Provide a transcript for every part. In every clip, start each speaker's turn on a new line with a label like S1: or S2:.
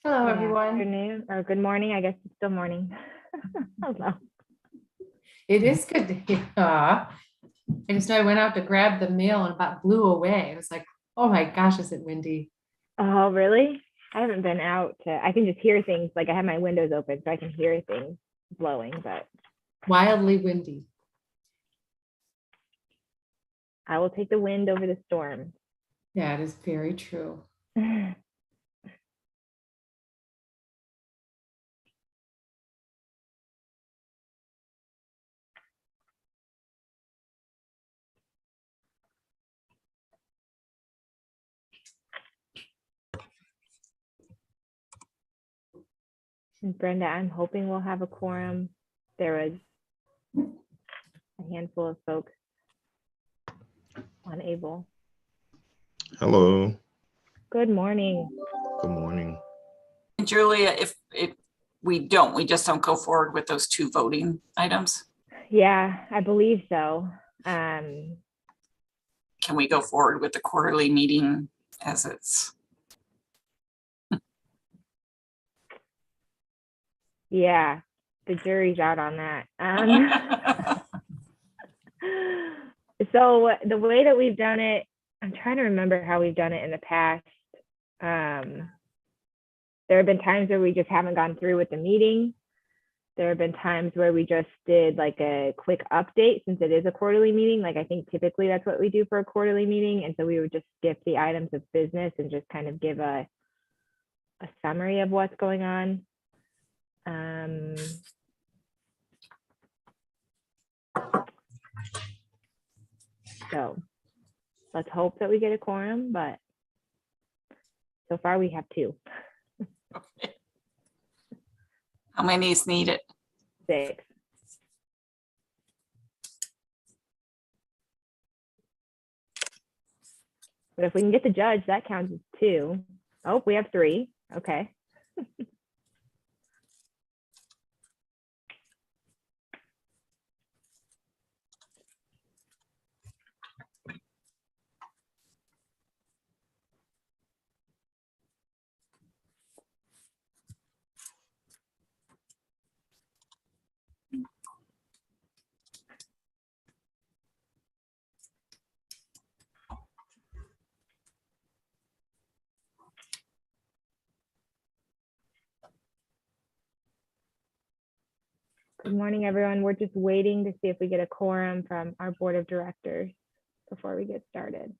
S1: Hello,
S2: Good
S1: everyone.
S2: afternoon or good morning. I guess it's still morning. Hello.
S1: It is good to hear. I just know I went out to grab the mail and about blew away. It was like, oh my gosh, is it windy?
S2: Oh, really? I haven't been out I can just hear things. Like I have my windows open so I can hear things blowing, but
S1: Wildly windy.
S2: I will take the wind over the storm.
S1: Yeah, it is very true.
S2: And Brenda, I'm hoping we'll have a quorum. There was a handful of folks unable.
S3: Hello.
S2: Good morning.
S3: Good morning.
S4: Julia, if we just don't go forward with those two voting items.
S2: Yeah, I believe so.
S4: Can we go forward with the quarterly meeting as it's?
S2: Yeah, the jury's out on that. So the way that we've done it, I'm trying to remember how we've done it in the past. There have been times where we just haven't gone through with the meeting. There have been times where we just did like a quick update since it is a quarterly meeting. Like I think typically that's what we do for a quarterly meeting. And so we would just skip the items of business and just kind of give a summary of what's going on. So let's hope that we get a quorum, but so far we have two.
S4: Okay. How many is needed?
S2: 6. But if we can get the judge, that counts as 2. Oh, we have 3. Okay. Good morning, everyone. We're just waiting to see if we get a quorum from our board of directors before we get started.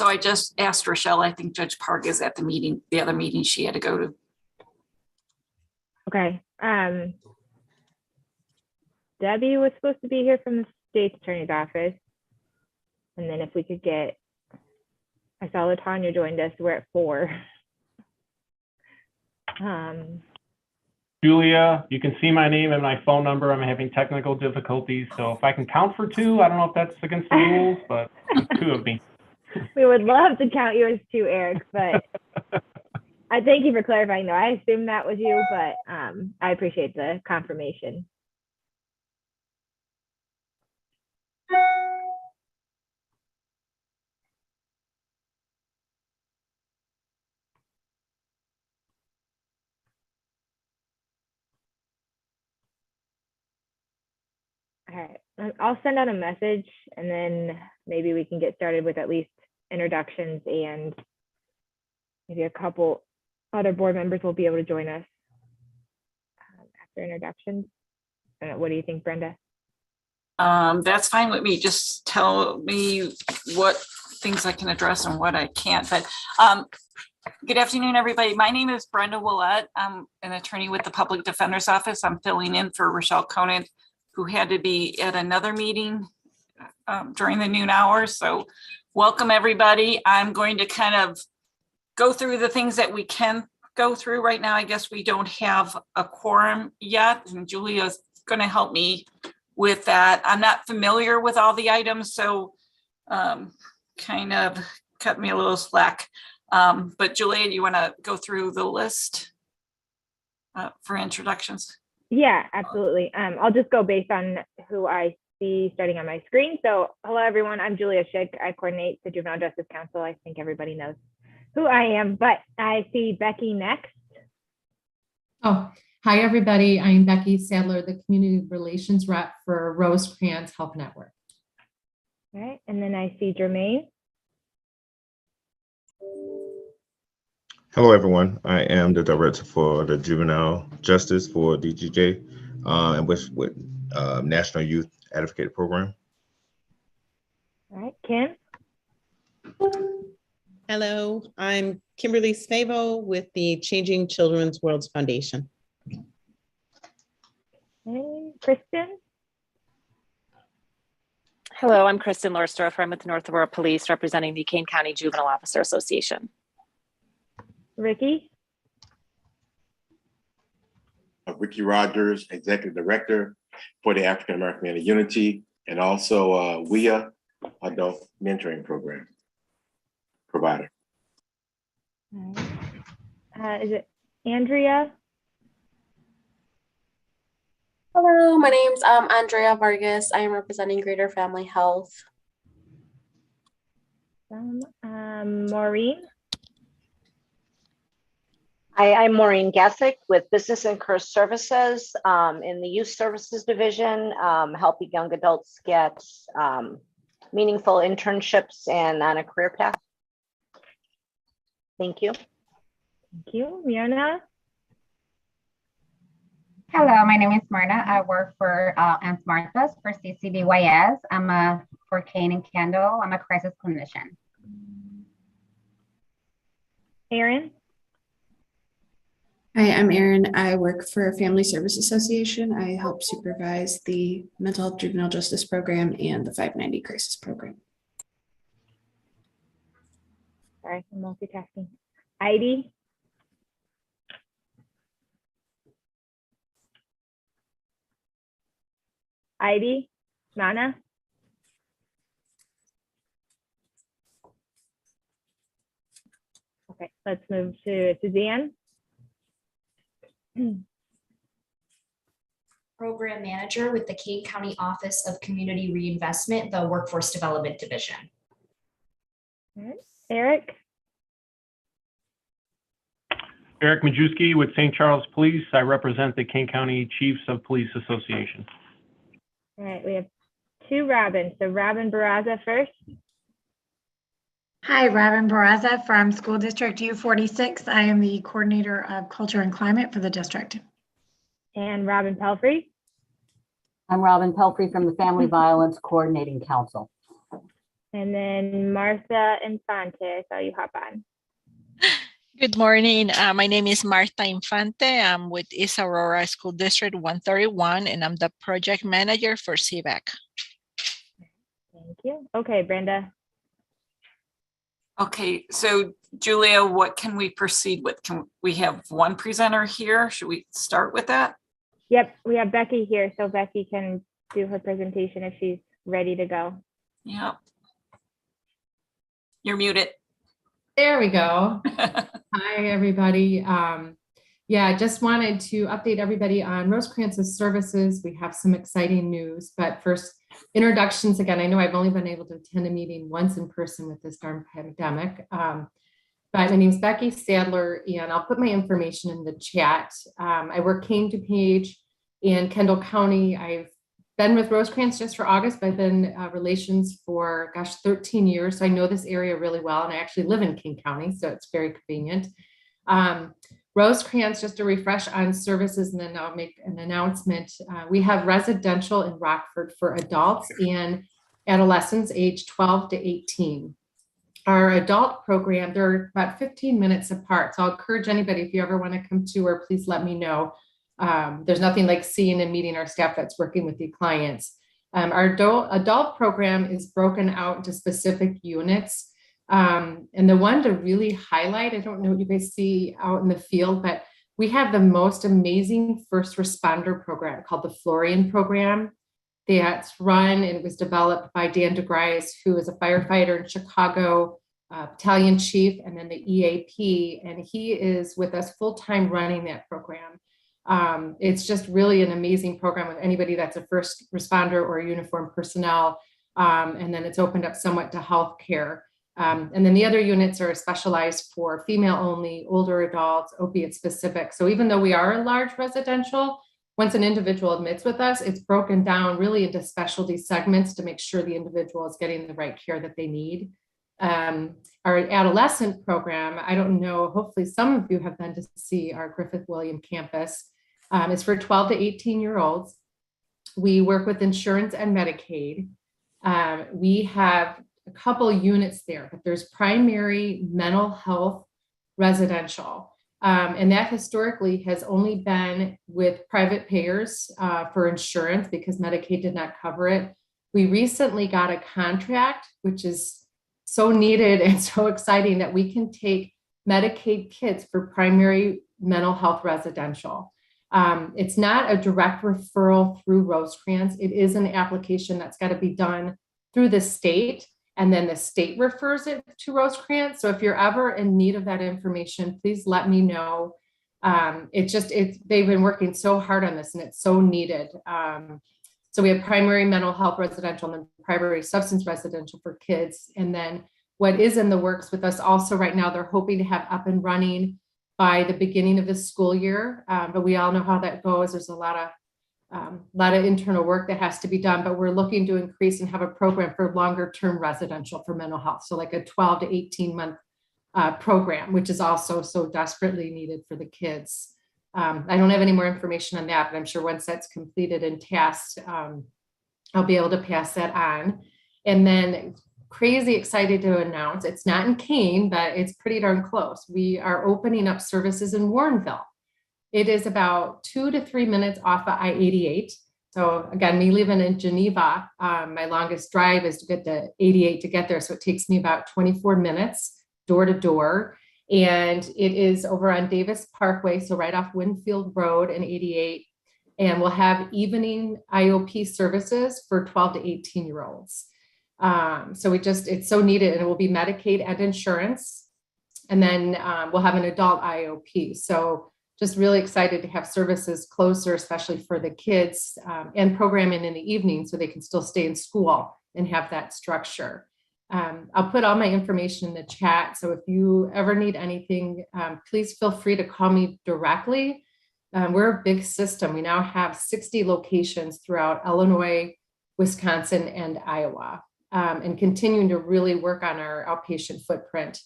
S4: So I just asked Rochelle, I think Judge Park is at the meeting, the other meeting she had to go to.
S2: Okay. Debbie was supposed to be here from the state's attorney's office. And then if we could get, I saw LaTanya joined us, we're at 4.
S5: Julia, you can see my name and my phone number. I'm having technical difficulties. So if I can count for 2, I don't know if that's against the rules, but there's 2 of me.
S2: We would love to count you as 2, Eric, but I thank you for clarifying though. I assumed that was you, but I appreciate the confirmation. All right, I'll send out a message and then maybe we can get started with at least introductions, and maybe a couple other board members will be able to join us after introductions. What do you think, Brenda?
S4: That's fine with me. Just tell me what things I can address and what I can't. But good afternoon, everybody. My name is Brenda Willett. I'm an attorney with the Public Defender's Office. I'm filling in for Rochelle Conant, who had to be at another meeting during the noon hour. So welcome, everybody. I'm going to kind of go through the things that we can go through right now. I guess we don't have a quorum yet, and Julia's going to help me with that. I'm not familiar with all the items, so kind of cut me a little slack. But Julia, you want to go through the list for introductions?
S2: Yeah, absolutely. I'll just go based on who I see starting on my screen. So hello, everyone. I'm Julia Schick. I coordinate the Juvenile Justice Council. I think everybody knows who I am, but I see Becky next.
S1: Oh, hi, everybody. I'm Becky Sadler, the Community Relations Rep for Rosecrans Health Network.
S2: All right, and then I see Jermaine.
S3: Hello, everyone. I am the director for the Juvenile Justice for DGJ and with National Youth Advocate Program.
S2: All right, Kim.
S6: Hello, I'm Kimberly Stavo with the Changing Children's Worlds Foundation.
S2: Hey, Kristen.
S7: Hello, I'm Kristen Lorsdorf. I'm with the North Aurora Police representing the Kane County Juvenile Officer Association.
S2: Ricky.
S8: Ricky Rogers, Executive Director for the African American Man of Unity, and also WIA Adult Mentoring Program provider.
S2: Is it Andrea?
S9: Hello, my name's Andrea Vargas. I am representing Greater Family Health.
S2: Maureen.
S10: Hi, I'm Maureen Gessick with Business and Career Services in the Youth Services Division, helping young adults get meaningful internships and on a career path. Thank you.
S2: Thank you. Miona.
S11: Hello, my name is Marna. I work for Aunt Martha's for CCDYS. I'm for Kane and Kendall. I'm a crisis clinician.
S2: Erin.
S12: Hi, I'm Erin. I work for Family Service Association. I help supervise the Mental Health Juvenile Justice Program and the 590 Crisis Program.
S2: Sorry, I'm multitasking. Heidi. Heidi. Nana. Okay, let's move to Suzanne.
S13: Program Manager with the Kane County Office of Community Reinvestment, the Workforce Development Division.
S2: All right. Eric.
S5: Eric Majewski with St. Charles Police. I represent the Kane County Chiefs of Police Association.
S2: All right, we have 2 Robins. So Robin Barraza first.
S14: Hi, Robin Barraza from School District U46. I am the coordinator of culture and climate for the district.
S2: And Robin Pelfrey.
S15: I'm Robin Pelfrey from the Family Violence Coordinating Council.
S2: And then Martha Infante, I saw you hop on.
S15: Good morning. My name is Marta Infante. I'm with East Aurora School District 131, and I'm the project manager for CVAC.
S2: Thank you. Okay, Brenda.
S4: Okay, so Julia, what can we proceed with? Can we have one presenter here? Should we start with that?
S2: Yep, we have Becky here, so Becky can do her presentation if she's ready to go.
S4: Yep. You're muted.
S1: There we go. Hi, everybody. Yeah, I just wanted to update everybody on Rosecrance's services. We have some exciting news, but first, introductions again. I know I've only been able to attend a meeting once in person with this darn pandemic. But my name is Becky Sadler, and I'll put my information in the chat. I work Kane DuPage in Kendall County. I've been with Rosecrance just for August, but I've been relations for, 13 years. So I know this area really well, and I actually live in King County, so it's very convenient. Rosecrance, just a refresh on services, and then I'll make an announcement. We have residential in Rockford for adults and adolescents age 12 to 18. Our adult program, they're about 15 minutes apart. So I'll encourage anybody, if you ever want to come to, or please let me know. There's nothing like seeing and meeting our staff that's working with the clients. Our adult program is broken out into specific units. And the one to really highlight, I don't know what you guys see out in the field, but we have the most amazing first responder program called the Florian program. That's run and it was developed by Dan DeGrice, who is a firefighter in Chicago, battalion chief, and then the EAP. And he is with us full-time running that program. It's just really an amazing program with anybody that's a first responder or uniformed personnel. And then it's opened up somewhat to healthcare. And then the other units are specialized for female only, older adults, opiate specific. So even though we are a large residential, once an individual admits with us, it's broken down really into specialty segments to make sure the individual is getting the right care that they need. Our adolescent program, I don't know, hopefully some of you have been to see our Griffith William campus. It's for 12 to 18-year-olds. We work with insurance and Medicaid. We have a couple units there, but there's primary mental health residential. And that historically has only been with private payers for insurance because Medicaid did not cover it. We recently got a contract, which is so needed and so exciting, that we can take Medicaid kids for primary mental health residential. It's not a direct referral through Rosecrance. It is an application that's got to be done through the state, and then the state refers it to Rosecrance. So if you're ever in need of that information, please let me know. They've been working so hard on this and it's so needed. So we have primary mental health residential and then primary substance residential for kids. And then what is in the works with us also right now, they're hoping to have up and running by the beginning of the school year. But we all know how that goes. There's a lot of internal work that has to be done, but we're looking to increase and have a program for longer term residential for mental health. So like a 12 to 18 month program, which is also so desperately needed for the kids. I don't have any more information on that, but I'm sure once that's completed and tasked, I'll be able to pass that on. And then crazy excited to announce, it's not in Kane, but it's pretty darn close. We are opening up services in Warrenville. It is about 2 to 3 minutes off of I-88. So again, me living in Geneva, my longest drive is to get to 88 to get there. So it takes me about 24 minutes door to door. And it is over on Davis Parkway, so right off Winfield Road and 88. And we'll have evening IOP services for 12 to 18-year-olds. So it's so needed, and it will be Medicaid and insurance. And then we'll have an adult IOP. So just really excited to have services closer, especially for the kids, and programming in the evening so they can still stay in school and have that structure. I'll put all my information in the chat. So if you ever need anything, please feel free to call me directly. We're a big system. We now have 60 locations throughout Illinois, Wisconsin, and Iowa, and continuing to really work on our outpatient footprint.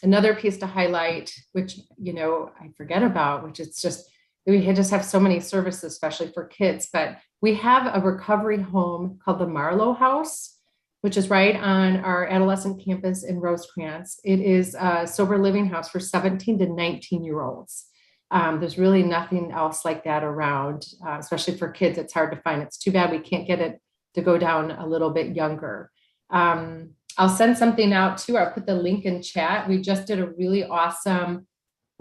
S1: Another piece to highlight, which, I forget about, which is we just have so many services, especially for kids, but we have a recovery home called the Marlowe House. which is right on our adolescent campus in Rosecrans. It is a sober living house for 17 to 19-year-olds. There's really nothing else like that around, especially for kids. It's hard to find. It's too bad we can't get it to go down a little bit younger. I'll send something out too. I'll put the link in chat. We just did a really awesome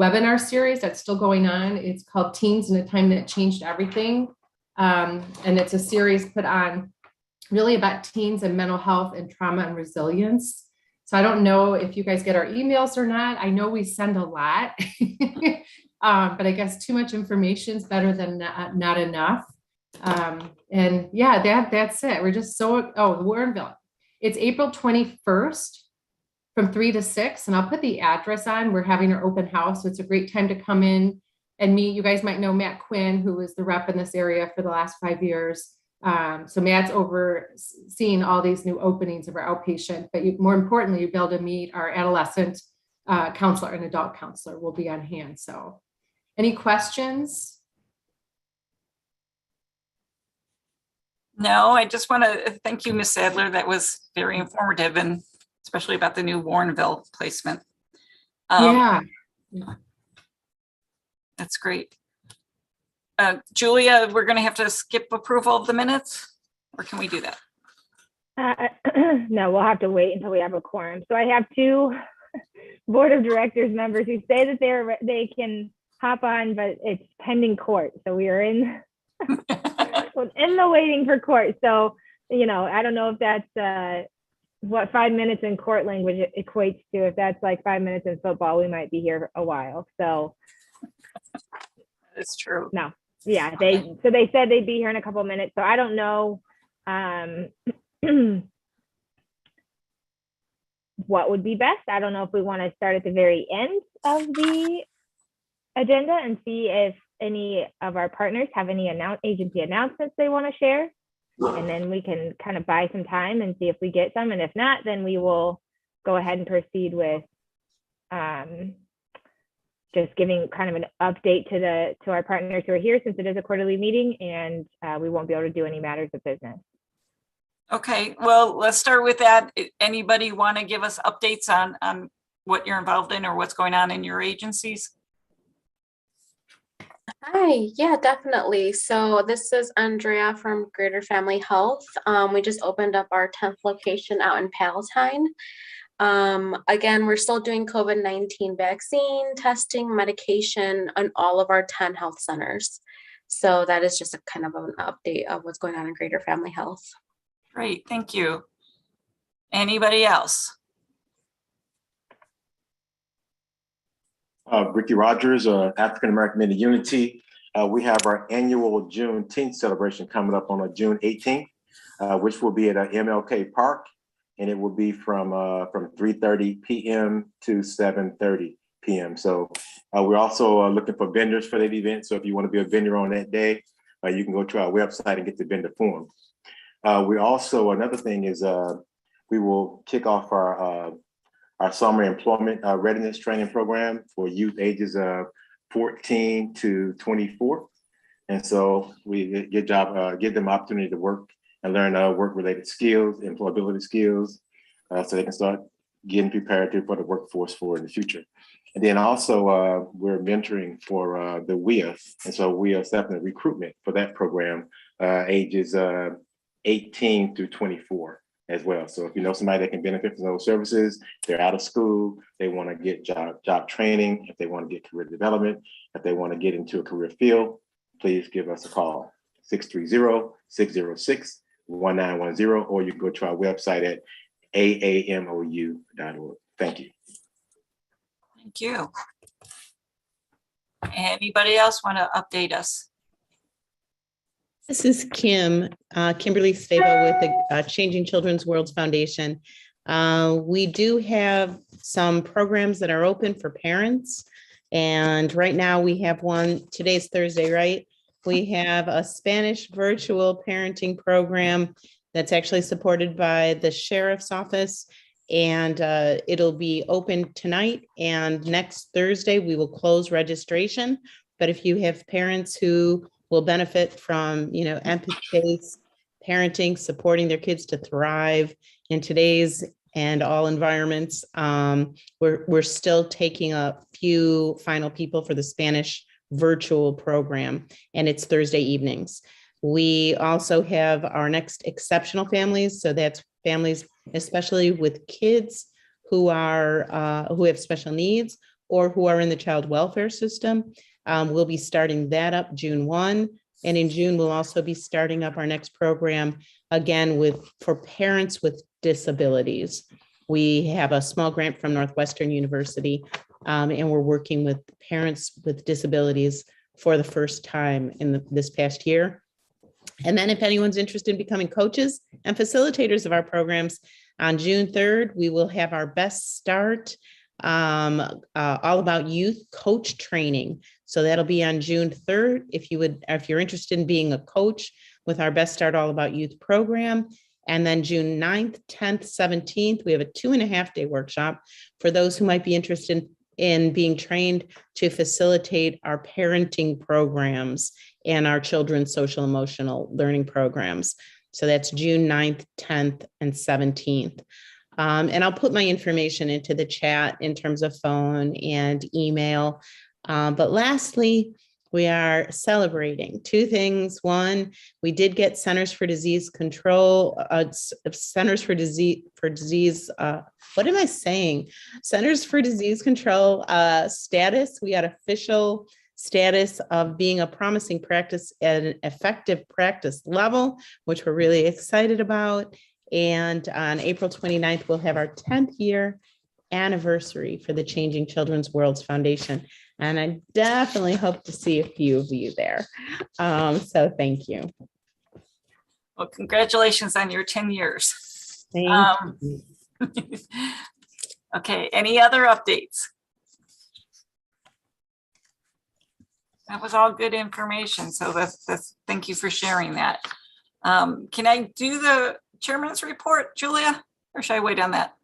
S1: webinar series that's still going on. It's called Teens in a Time That Changed Everything. And it's a series put on really about teens and mental health and trauma and resilience. So I don't know if you guys get our emails or not. I know we send a lot, but I guess too much information is better than not enough. And yeah, that's it. We're just so, Warrenville. It's April 21st from 3 to 6. And I'll put the address on. We're having our open house. So it's a great time to come in and meet. You guys might know Matt Quinn, who was the rep in this area for the last 5 years. So Matt's overseeing all these new openings of our outpatient, but more importantly, you'll be able to meet our adolescent counselor and adult counselor will be on hand. So any questions?
S4: No, I just want to thank you, Ms. Sadler. That was very informative, and especially about the new Warrenville placement.
S1: Yeah.
S4: That's great. Julia, we're going to have to skip approval of the minutes, or can we do that?
S2: No, we'll have to wait until we have a quorum. So I have two board of directors members who say that they can hop on, but it's pending court. So we are in in the waiting for court. So, I don't know if that's what 5 minutes in court language equates to. If that's like 5 minutes in football, we might be here a while. So
S4: it's true.
S2: No. Yeah, they said they'd be here in a couple of minutes. So I don't know what would be best. I don't know if we want to start at the very end of the agenda and see if any of our partners have any agency announcements they want to share. And then we can kind of buy some time and see if we get some. And if not, then we will go ahead and proceed with just giving kind of an update to our partners who are here, since it is a quarterly meeting, and we won't be able to do any matters of business.
S4: Okay, well, let's start with that. Anybody want to give us updates on what you're involved in or what's going on in your agencies?
S9: Hi, yeah, definitely. So this is Andrea from Greater Family Health. We just opened up our 10th location out in Palatine. Again, we're still doing COVID-19 vaccine testing, medication on all of our 10 health centers. So that is just a kind of an update of what's going on in Greater Family Health.
S4: Great, thank you. Anybody else?
S8: Ricky Rogers, African American Men in Unity. We have our annual Juneteenth celebration coming up on June 18th, which will be at MLK Park, and it will be from 3:30 p.m. to 7:30 p.m. So we're also looking for vendors for that event. So if you want to be a vendor on that day, you can go to our website and get the vendor form. We also, another thing is we will kick off our summer employment readiness training program for youth ages 14 to 24. And so we give them opportunity to work and learn work-related skills, employability skills, so they can start getting prepared for the workforce for in the future. And then also we're mentoring for the WIA. And so we are stepping in recruitment for that program, ages 18 through 24. As well. So if you know somebody that can benefit from those services, they're out of school, they want to get job training, if they want to get career development, if they want to get into a career field, please give us a call, 630-606-1910, or you can go to our website at aamou.org. Thank you.
S4: Thank you. Anybody else want to update us?
S6: This is Kimberly Stavo with the Changing Children's Worlds Foundation. We do have some programs that are open for parents. And right now we have one, today's Thursday, right? We have a Spanish virtual parenting program that's actually supported by the Sheriff's Office. And it'll be open tonight, and next Thursday we will close registration. But if you have parents who will benefit from, empathy-based parenting, supporting their kids to thrive in today's and all environments. We're still taking a few final people for the Spanish virtual program, and it's Thursday evenings. We also have our next exceptional families. So that's families, especially with kids who have special needs or who are in the child welfare system. We'll be starting that up June 1. And in June, we'll also be starting up our next program again for parents with disabilities. We have a small grant from Northwestern University, and we're working with parents with disabilities for the first time in this past year. And then if anyone's interested in becoming coaches and facilitators of our programs, on June 3rd, we will have our Best Start all about youth coach training. So that'll be on June 3rd. If you're interested in being a coach with our Best Start All About Youth program. And then June 9th, 10th, 17th, we have a 2.5-day workshop for those who might be interested in being trained to facilitate our parenting programs and our children's social emotional learning programs. So that's June 9th, 10th, and 17th. And I'll put my information into the chat in terms of phone and email. But lastly, we are Celebrating 2 things. One, we did get Centers for Disease Control, Centers for Disease, what am I saying? Centers for Disease Control status. We got official status of being a promising practice at an effective practice level, which we're really excited about. And on April 29th, we'll have our 10th year anniversary for the Changing Children's Worlds Foundation. And I definitely hope to see a few of you there. So thank you.
S4: Well, congratulations on your 10 years.
S6: Thank you.
S4: Okay, any other updates? That was all good information. So that's thank you for sharing that. Can I do the chairman's report, Julia, or should I wait on that?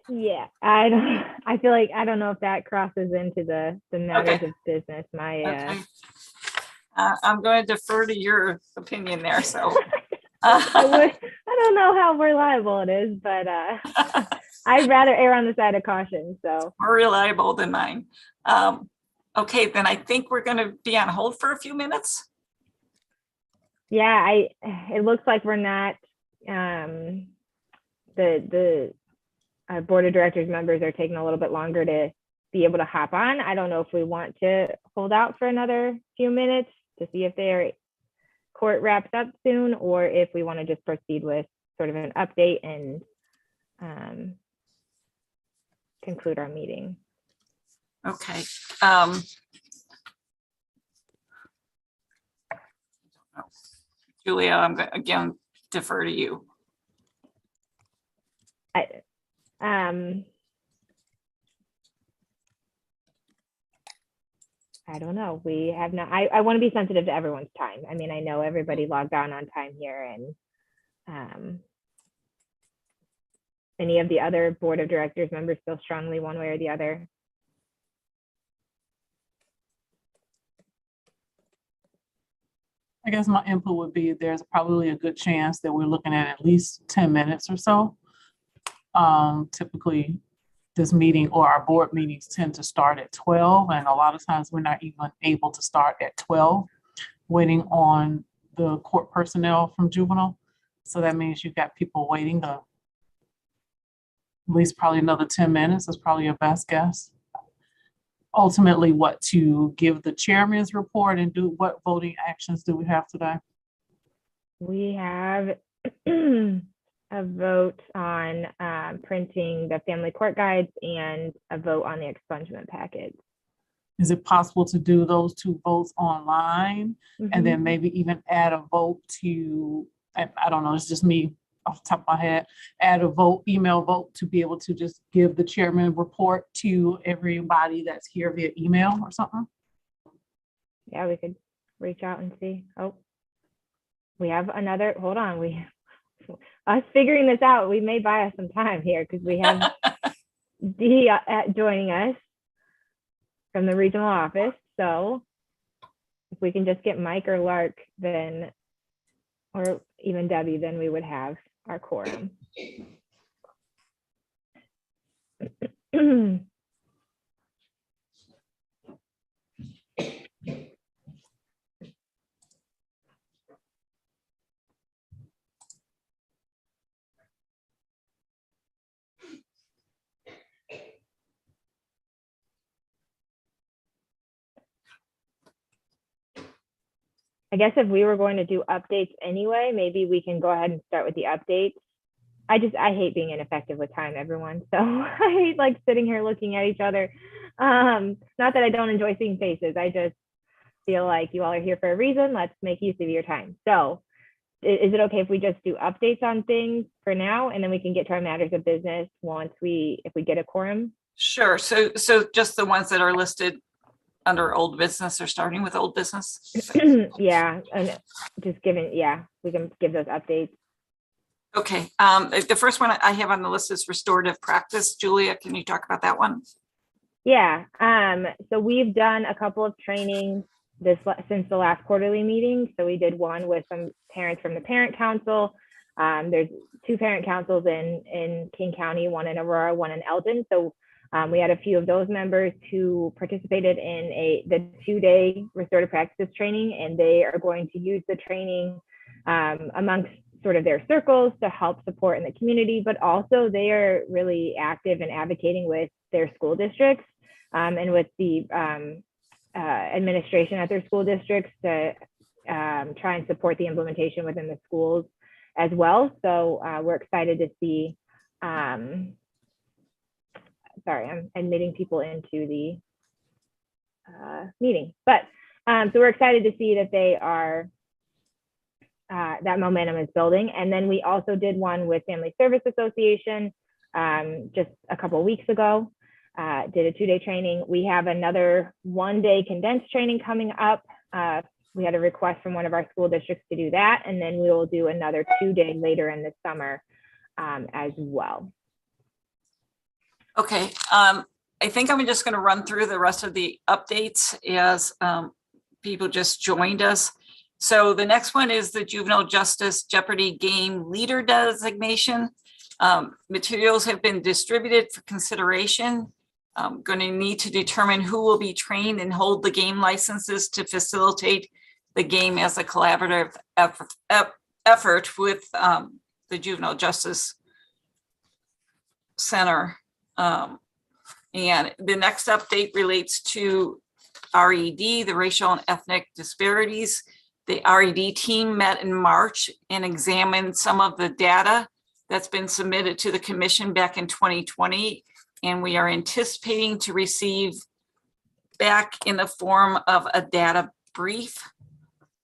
S2: Yeah, I feel like I don't know if that crosses into the matters of business.
S4: Okay. I'm going to defer to your opinion there. So
S2: I don't know how reliable it is, but I'd rather err on the side of caution. So
S4: more reliable than mine. Okay, then I think we're going to be on hold for a few minutes.
S2: Yeah, it looks like we're not. The board of directors members are taking a little bit longer to be able to hop on. I don't know if we want to hold out for another few minutes to see if their court wraps up soon, or if we want to just proceed with sort of an update and conclude our meeting.
S4: Okay. Julia, I'm going to again defer to you.
S2: I don't know. We have not. I want to be sensitive to everyone's time. I mean, I know everybody logged on time here, and any of the other board of directors members feel strongly one way or the other.
S16: I guess my input would be there's probably a good chance that we're looking at least 10 minutes or so. Typically, this meeting or our board meetings tend to start at 12, and a lot of times we're not even able to start at 12, waiting on the court personnel from juvenile. So that means you've got people waiting at least probably another 10 minutes is probably your best guess. Ultimately, what to give the chairman's report and do what voting actions do we have today?
S2: We have a vote on printing the family court guides and a vote on the expungement package.
S16: Is it possible to do those 2 votes online and then maybe even add a vote to, I don't know, it's just me off the top of my head, add a vote, email vote to be able to just give the chairman report to everybody that's here via email or something?
S2: Yeah, we could reach out and see. Oh, we have another, hold on. Us figuring this out, we may buy us some time here because we have Dee joining us from the regional office. So if we can just get Mike or Lark, then, or even Debbie, then we would have our quorum. I guess if we were going to do updates anyway, maybe we can go ahead and start with the updates. I hate being ineffective with time, everyone. So I hate like sitting here looking at each other. Not that I don't enjoy seeing faces. I just feel like you all are here for a reason. Let's make use of your time. So is it okay if we just do updates on things for now, and then we can get to our matters of business once if we get a quorum?
S4: Sure. So just the ones that are listed under old business or starting with old business?
S2: Yeah, and just we can give those updates.
S4: Okay. The first one I have on the list is restorative practice. Julia, can you talk about that one?
S2: Yeah. So we've done a couple of trainings since the last quarterly meeting. So we did one with some parents from the parent council. There's 2 parent councils in King County, one in Aurora, one in Eldon. So we had a few of those members who participated in the 2-day restorative practices training, and they are going to use the training amongst sort of their circles to help support in the community, but also they are really active in advocating with their school districts and with the administration at their school districts to try and support the implementation within the schools as well. So we're excited to see, sorry, I'm admitting people into the meeting, but so we're excited to see that they are that momentum is building. And then we also did one with Family Service Association just a couple of weeks ago, did a 2-day training. We have another 1-day condensed training coming up. We had a request from one of our school districts to do that. And then we will do another 2-day later in the summer as well.
S4: Okay. I think I'm just going to run through the rest of the updates as people just joined us. So the next one is the Juvenile Justice Jeopardy Game Leader Designation. Materials have been distributed for consideration. I'm going to need to determine who will be trained and hold the game licenses to facilitate the game as a collaborative effort with the Juvenile Justice Center. And the next update relates to RED, the racial and ethnic disparities. The RED team met in March and examined some of the data that's been submitted to the commission back in 2020. And we are anticipating to receive back in the form of a data brief.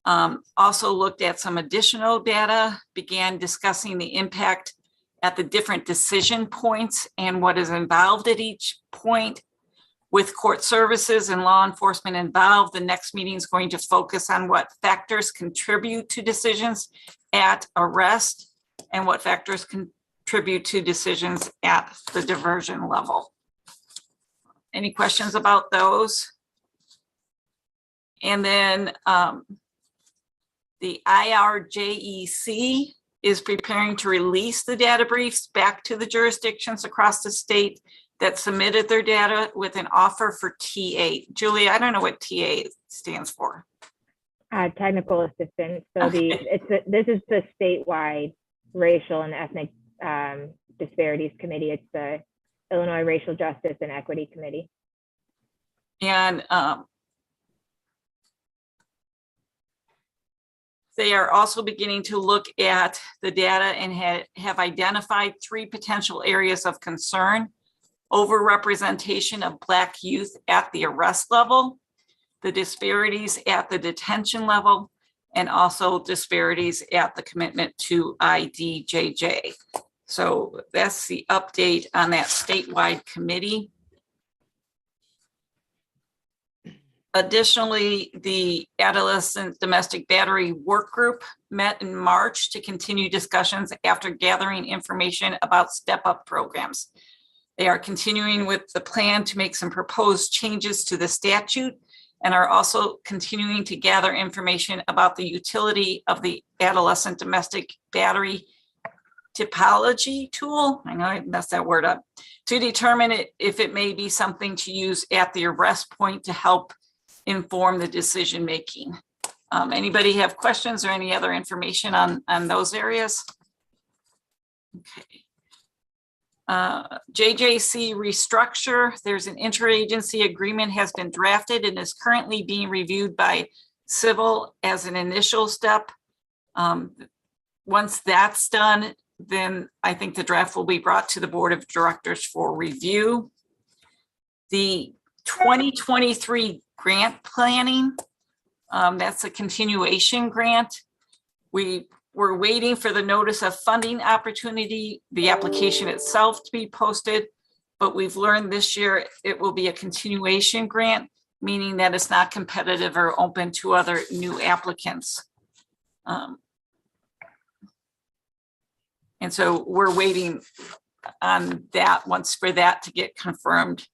S4: Also looked at some additional data, began discussing the impact at the different decision points and what is involved at each point. With court services and law enforcement involved, the next meeting is going to focus on what factors contribute to decisions at arrest and what factors contribute to decisions at the diversion level. Any questions about those? And then the IRJEC is preparing to release the data briefs back to the jurisdictions across the state that submitted their data with an offer for TA. Julie, I don't know what TA stands for.
S2: Technical assistance. So
S4: Okay.
S2: This is the statewide racial and ethnic disparities committee. It's the Illinois Racial Justice and Equity Committee.
S4: And they are also beginning to look at the data and have identified 3 potential areas of concern: overrepresentation of Black youth at the arrest level, the disparities at the detention level, and also disparities at the commitment to IDJJ. So that's the update on that statewide committee. Additionally, the Adolescent Domestic Battery Work Group met in March to continue discussions after gathering information about step-up programs. They are continuing with the plan to make some proposed changes to the statute and are also continuing to gather information about the utility of the adolescent domestic battery typology tool. I know I messed that word up, to determine if it may be something to use at the arrest point to help inform the decision making. Anybody have questions or any other information on those areas? Okay. JJC restructure, there's an interagency agreement has been drafted and is currently being reviewed by Civil as an initial step. Once that's done, then I think the draft will be brought to the Board of Directors for review. The 2023 grant planning, that's a continuation grant. We're waiting for the notice of funding opportunity, the application itself to be posted, but we've learned this year it will be a continuation grant, meaning that it's not competitive or open to other new applicants. And so we're waiting on that for that to get confirmed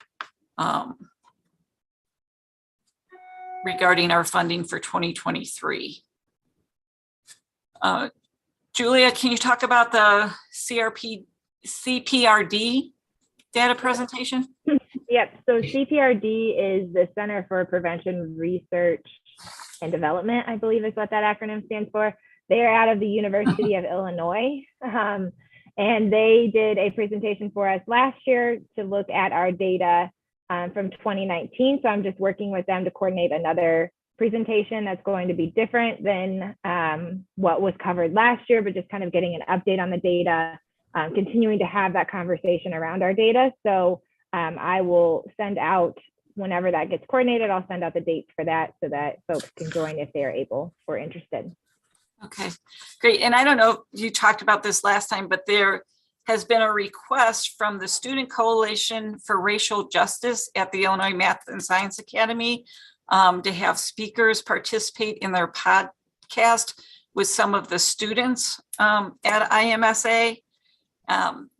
S4: regarding our funding for 2023. Julia, can you talk about the CPRD data presentation?
S2: Yep, so CPRD is the Center for Prevention Research and Development, I believe is what that acronym stands for. They are out of the University of Illinois, and they did a presentation for us last year to look at our data from 2019. So I'm just working with them to coordinate another presentation that's going to be different than what was covered last year, but just kind of getting an update on the data, continuing to have that conversation around our data. So I will send out, whenever that gets coordinated, I'll send out the dates for that so that folks can join if they are able or interested.
S4: Okay, great. And I don't know if you talked about this last time, but there has been a request from the Student Coalition for Racial Justice at the Illinois Math and Science Academy to have speakers participate in their podcast with some of the students at IMSA.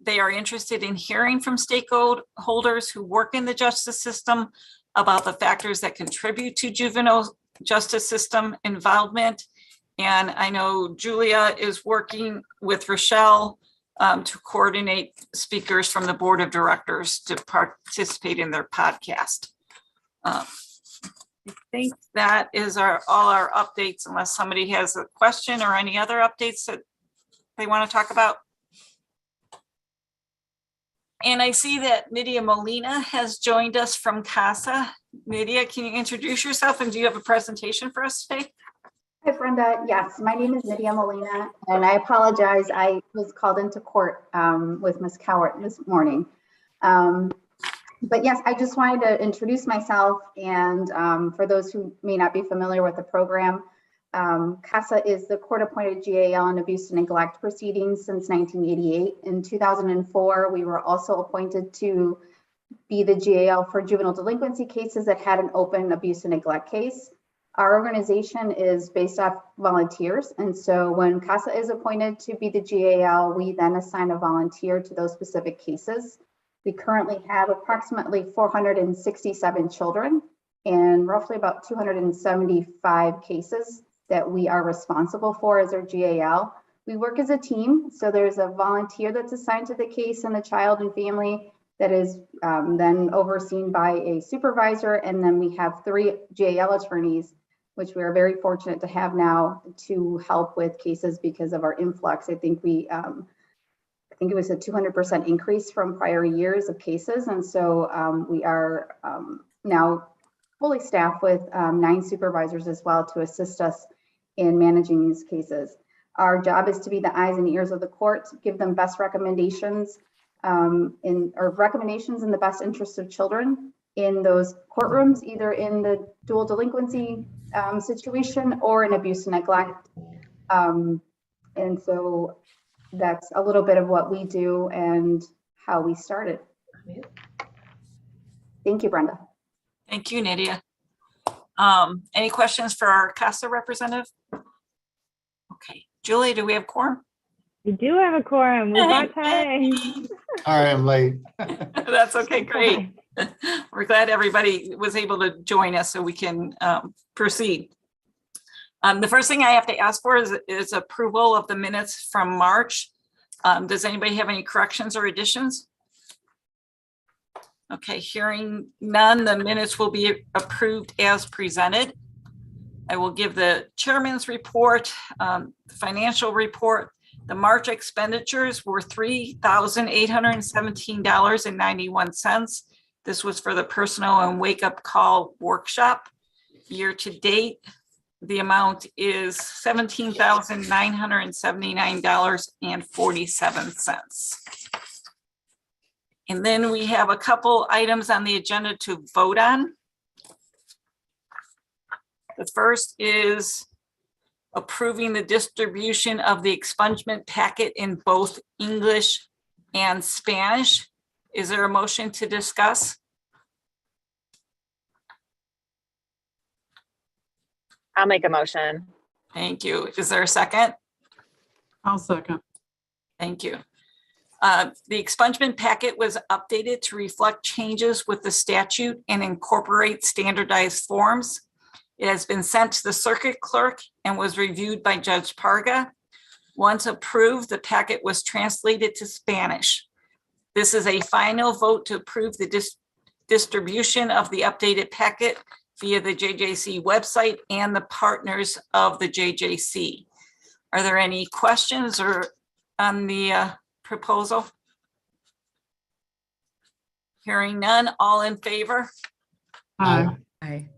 S4: They are interested in hearing from stakeholders who work in the justice system about the factors that contribute to juvenile justice system involvement. And I know Julia is working with Rochelle to coordinate speakers from the Board of Directors to participate in their podcast. I think that is all our updates, unless somebody has a question or any other updates that they want to talk about. And I see that Nydia Molina has joined us from CASA. Nydia, can you introduce yourself, and do you have a presentation for us today?
S17: Hi, Brenda. Yes, my name is Nydia Molina, and I apologize. I was called into court with Ms. Cowart this morning. But yes, I just wanted to introduce myself, and for those who may not be familiar with the program, CASA is the court-appointed GAL in abuse and neglect proceedings since 1988. In 2004, we were also appointed to be the GAL for juvenile delinquency cases that had an open abuse and neglect case. Our organization is based off volunteers, and so when CASA is appointed to be the GAL, we then assign a volunteer to those specific cases. We currently have approximately 467 children and roughly about 275 cases that we are responsible for as our GAL. We work as a team, so there's a volunteer that's assigned to the case and the child and family that is then overseen by a supervisor, and then we have 3 GAL attorneys, which we are very fortunate to have now to help with cases because of our influx. I think it was a 200% increase from prior years of cases. And so we are now fully staffed with 9 supervisors as well to assist us in managing these cases. Our job is to be the eyes and ears of the court, give them best recommendations in the best interest of children in those courtrooms, either in the dual delinquency situation or in abuse and neglect. And so that's a little bit of what we do and how we started. Thank you, Brenda.
S4: Thank you, Nydia. Any questions for our CASA representative? Okay, Julie, do we have quorum?
S2: We do have a quorum. We've got time.
S18: Sorry, I'm late.
S4: That's okay, great. We're glad everybody was able to join us so we can proceed. The first thing I have to ask for is approval of the minutes from March. Does anybody have any corrections or additions? Okay, hearing none, the minutes will be approved as presented. I will give the chairman's report, the financial report. The March expenditures were $3,817.91. This was for the personnel and wake up call workshop. Year to date, the amount is $17,979.47. And then we have a couple items on the agenda to vote on. The first is approving the distribution of the expungement packet in both English and Spanish. Is there a motion to discuss?
S7: I'll make a motion.
S4: Thank you. Is there a second?
S16: I'll second.
S4: Thank you. The expungement packet was updated to reflect changes with the statute and incorporate standardized forms. It has been sent to the circuit clerk and was reviewed by Judge Parga. Once approved, the packet was translated to Spanish. This is a final vote to approve the distribution of the updated packet via the JJC website and the partners of the JJC. Are there any questions or on the proposal? Hearing none, all in favor?
S16: Aye.
S6: Aye.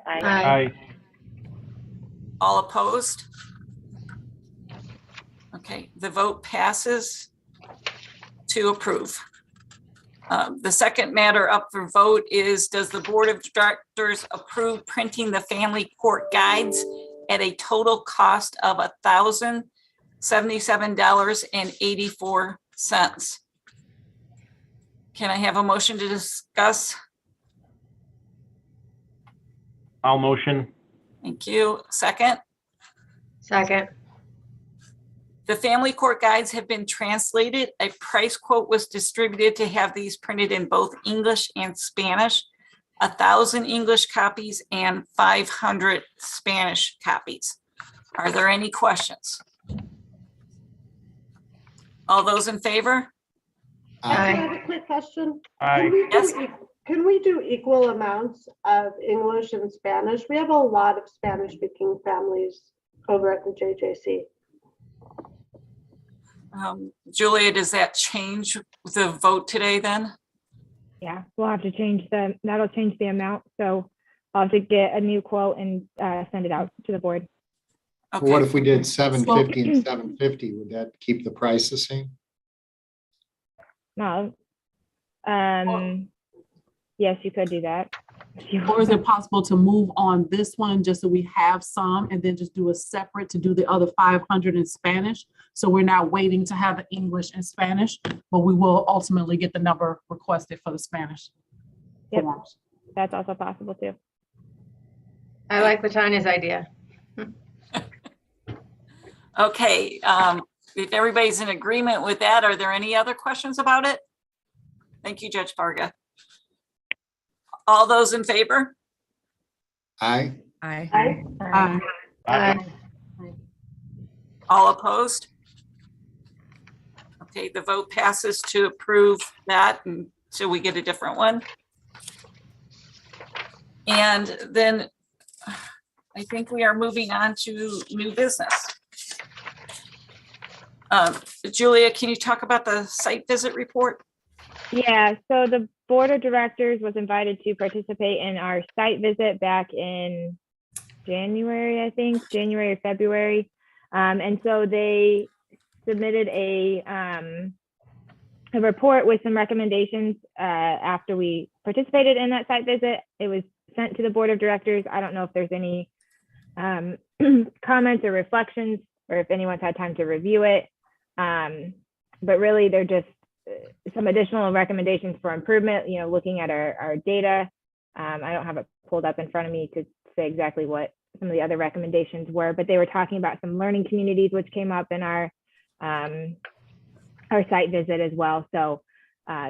S5: Aye.
S4: All opposed? Okay, the vote passes to approve. The second matter up for vote is, does the Board of Directors approve printing the family court guides at a total cost of $1,077.84? Can I have a motion to discuss?
S5: I'll motion.
S4: Thank you. Second?
S18: Second.
S4: The family court guides have been translated. A price quote was distributed to have these printed in both English and Spanish, 1,000 English copies and 500 Spanish copies. Are there any questions? All those in favor?
S18: I have a quick question.
S5: Aye.
S18: Can we do equal amounts of English and Spanish? We have a lot of Spanish speaking families over at the JJC.
S4: Julia, does that change the vote today then?
S2: Yeah, we'll have to change that'll change the amount. So I'll have to get a new quote and send it out to the board.
S4: Okay.
S19: What if we did 750 and 750? Would that keep the price the same?
S2: No. Yes, you could do that.
S16: Or is it possible to move on this one just so we have some and then just do a separate to do the other 500 in Spanish? So we're not waiting to have the English and Spanish, but we will ultimately get the number requested for the Spanish forms.
S2: That's also possible too.
S18: I like Latanya's idea.
S4: Okay, if everybody's in agreement with that, are there any other questions about it? Thank you, Judge Parga. All those in favor?
S19: Aye.
S6: Aye.
S18: Aye.
S16: Aye.
S5: Aye.
S4: All opposed? Okay, the vote passes to approve that until we get a different one. And then I think we are moving on to new business. Julia, can you talk about the site visit report?
S2: Yeah, so the board of directors was invited to participate in our site visit back in January, I think, January or February. And so they submitted a report with some recommendations after we participated in that site visit. It was sent to the board of directors. I don't know if there's any comments or reflections or if anyone's had time to review it. But really, they're just some additional recommendations for improvement, you know, looking at our data. I don't have it pulled up in front of me to say exactly what some of the other recommendations were, but they were talking about some learning communities, which came up in our site visit as well. So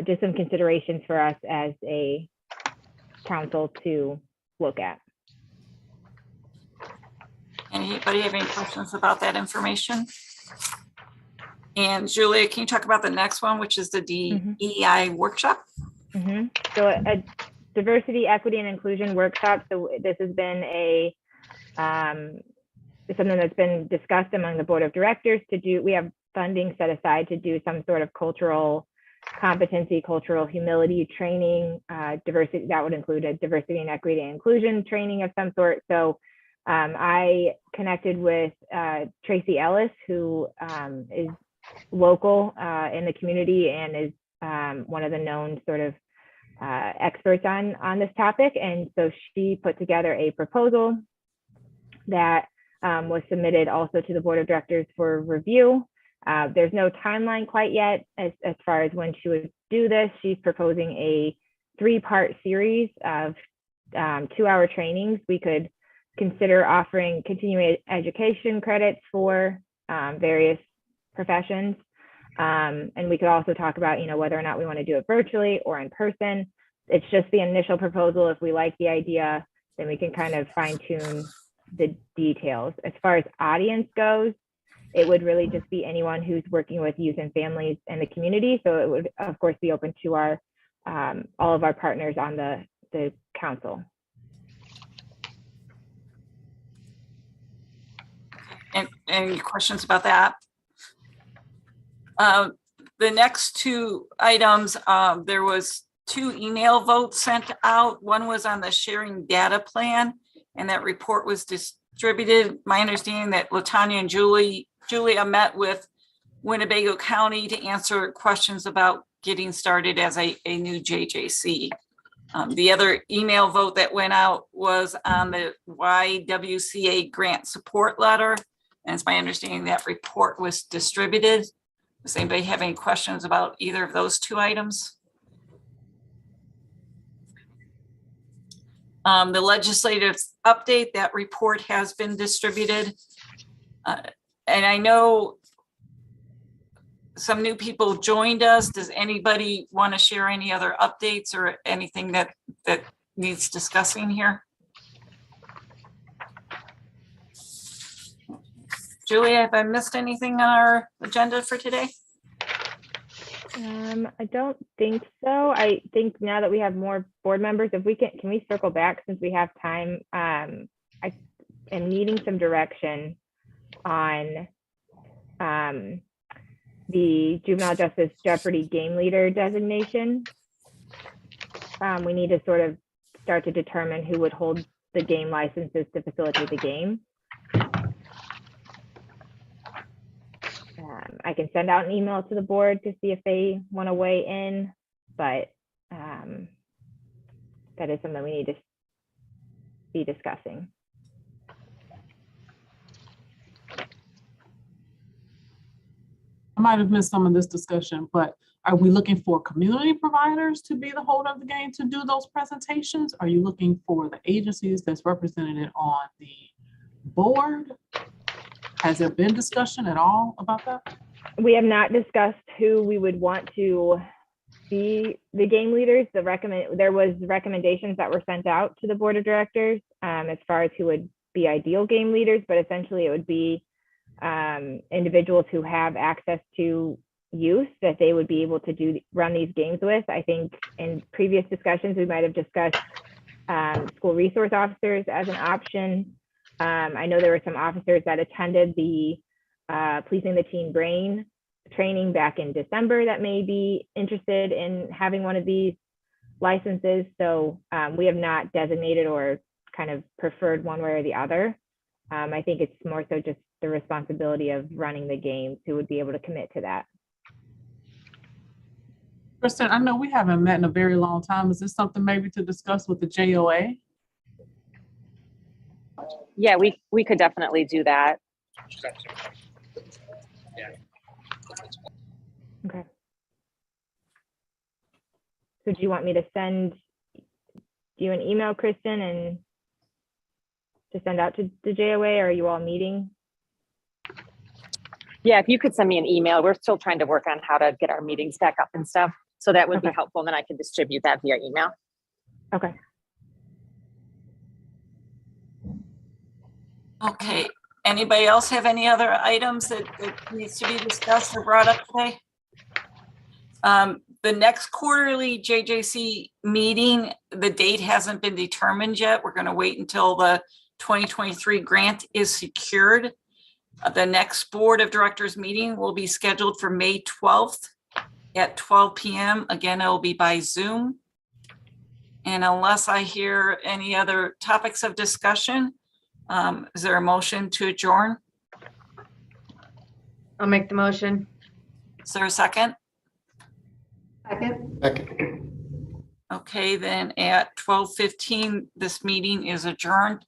S2: just some considerations for us as a council to look at.
S4: Anybody have any questions about that information? And Julia, can you talk about the next one, which is the DEI workshop?
S2: So a diversity, equity, and inclusion workshop. So this has been a something that's been discussed among the board of directors to do. We have funding set aside to do some sort of cultural competency, cultural humility training, diversity. That would include a diversity and equity and inclusion training of some sort. So I connected with Tracy Ellis, who is local in the community and is one of the known sort of experts on this topic. And so she put together a proposal that was submitted also to the board of directors for review. There's no timeline quite yet as far as when she would do this. She's proposing a 3-part series of 2-hour trainings. We could consider offering continuing education credits for various professions. And we could also talk about, whether or not we want to do it virtually or in person. It's just the initial proposal. If we like the idea, then we can kind of fine tune the details. As far as audience goes, it would really just be anyone who's working with youth and families in the community. So it would, of course, be open to our all of our partners on the council.
S4: And any questions about that? The next 2 items, there was 2 email votes sent out. One was on the sharing data plan, and that report was distributed. My understanding that LaTanya and Julia met with Winnebago County to answer questions about getting started as a new JJC. The other email vote that went out was on the YWCA grant support letter. And it's my understanding that report was distributed. Does anybody have any questions about either of those 2 items? The legislative update, that report has been distributed. And I know some new people joined us. Does anybody want to share any other updates or anything that needs discussing here? Julia, have I missed anything on our agenda for today?
S2: I don't think so. I think now that we have more board members, if we can we circle back since we have time? I am needing some direction on the juvenile justice Jeopardy game leader designation. We need to sort of start to determine who would hold the game licenses to facilitate the game. I can send out an email to the board to see if they want to weigh in, but that is something we need to be discussing.
S16: I might have missed some of this discussion, but are we looking for community providers to be the holder of the game to do those presentations? Are you looking for the agencies that's represented on the board? Has there been discussion at all about that?
S2: We have not discussed who we would want to be the game leaders. There was recommendations that were sent out to the board of directors as far as who would be ideal game leaders, but essentially it would be individuals who have access to youth that they would be able to run these games with. I think in previous discussions, we might have discussed school resource officers as an option. I know there were some officers that attended the Policing the Teen Brain training back in December that may be interested in having one of these licenses. So we have not designated or kind of preferred one way or the other. I think it's more so just the responsibility of running the games who would be able to commit to that.
S16: Kristen, I know we haven't met in a very long time. Is this something maybe to discuss with the JOA?
S7: Yeah, we could definitely do that.
S2: Okay. So do you want me to send you an email, Kristen, and to send out to the JOA, or are you all meeting?
S7: Yeah, if you could send me an email. We're still trying to work on how to get our meetings back up and stuff. So that would be
S2: Okay.
S7: helpful, and then I can distribute that via email.
S2: Okay.
S4: Okay, anybody else have any other items that needs to be discussed or brought up today? The next quarterly JJC meeting, the date hasn't been determined yet. We're gonna wait until the 2023 grant is secured. The next Board of Directors meeting will be scheduled for May 12th at 12 p.m. Again, it will be by Zoom. And unless I hear any other topics of discussion, is there a motion to adjourn?
S20: I'll make the motion.
S4: Is there a second?
S18: Second.
S4: Okay, then at 12:15, this meeting is adjourned.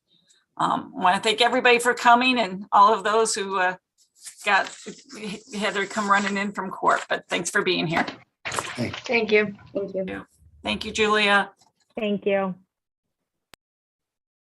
S4: Want to thank everybody for coming and all of those who had to come running in from court, but thanks for being here.
S20: Thank you.
S17: Thank you.
S4: Thank you, Julia.
S2: Thank you.